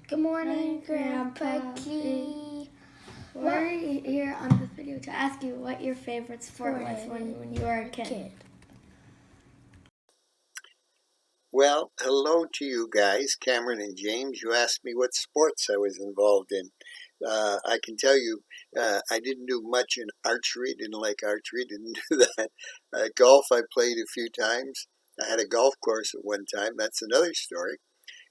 Good morning, Grandpa Key. We're here on this video to ask you what your favorite sport was when you were a kid. Well, hello to you guys, Cameron and James. You asked me what sports I was involved in. I can tell you I didn't do much in archery, didn't like archery, didn't do that. Golf I played a few times. I had a golf course at one time. That's another story.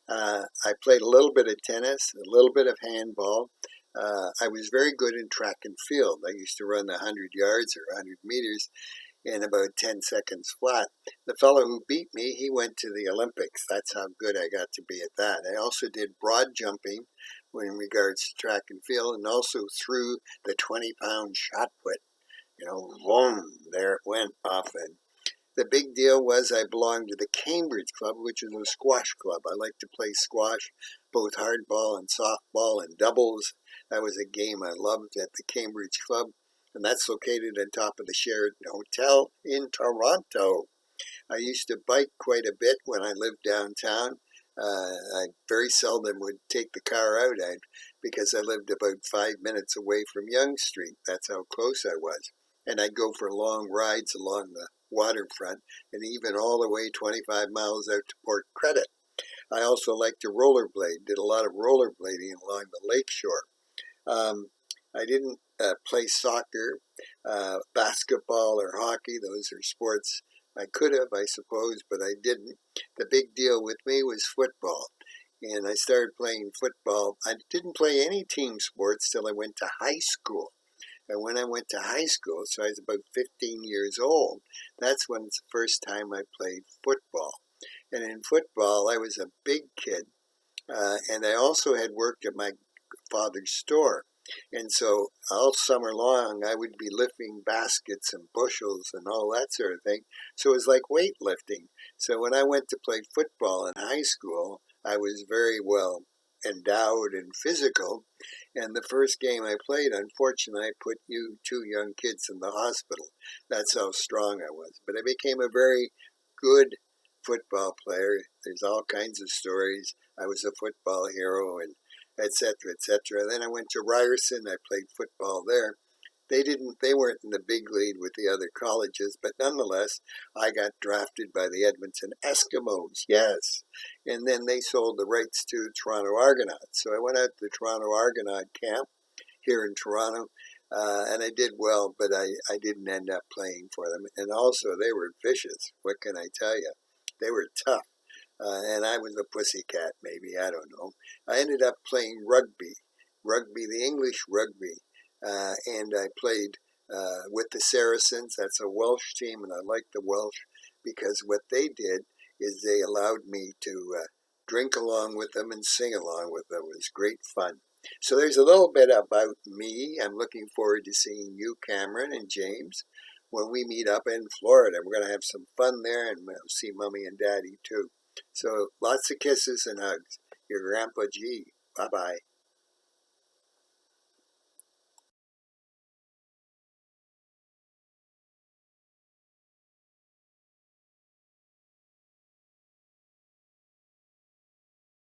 I played a little bit of tennis, a little bit of handball. I was very good in track and field. I used to run 100 yards or 100 meters in about 10 seconds flat. The fellow who beat me, he went to the Olympics. That's how good I got to be at that. I also did broad jumping in regards to track and field, and also threw the 20-pound shot put. Boom, there it went off. And the big deal was I belonged to the Cambridge Club, which is a squash club. I like to play squash, both hardball and softball and doubles. That was a game I loved at the Cambridge Club, and that's located on top of the Sheraton Hotel in Toronto. I used to bike quite a bit when I lived downtown. I very seldom would take the car out because I lived about 5 minutes away from Yonge Street. That's how close I was. And I'd go for long rides along the waterfront and even all the way 25 miles out to Port Credit. I also liked to rollerblade, did a lot of rollerblading along the lakeshore. I didn't play soccer, basketball, or hockey. Those are sports I could have, I suppose, but I didn't. The big deal with me was football. And I started playing football. I didn't play any team sports till I went to high school. And when I went to high school, so I was about 15 years old, that's when it's the first time I played football. And in football, I was a big kid. And I also had worked at my father's store. And so all summer long, I would be lifting baskets and bushels and all that sort of thing. So it was like weightlifting. So when I went to play football in high school, I was very well endowed and physical. And the first game I played, unfortunately, I put you two young kids in the hospital. That's how strong I was. But I became a very good football player. There's all kinds of stories. I was a football hero and etc., etc. Then I went to Ryerson. I played football there. They weren't in the big league with the other colleges, but nonetheless, I got drafted by the Edmonton Eskimos, yes. And then they sold the rights to Toronto Argonauts. So I went out to the Toronto Argonaut camp here in Toronto, and I did well, but I didn't end up playing for them. And also, they were vicious. What can I tell you? They were tough. And I was a pussycat, maybe, I don't know. I ended up playing rugby, the English rugby, and I played with the Saracens. That's a Welsh team, and I like the Welsh because what they did is they allowed me to drink along with them and sing along with them. It was great fun. So there's a little bit about me. I'm looking forward to seeing you, Cameron and James, when we meet up in Florida. We're going to have some fun there, and we'll see Mommy and Daddy too. So lots of kisses and hugs. Your Grandpa G. Bye-bye.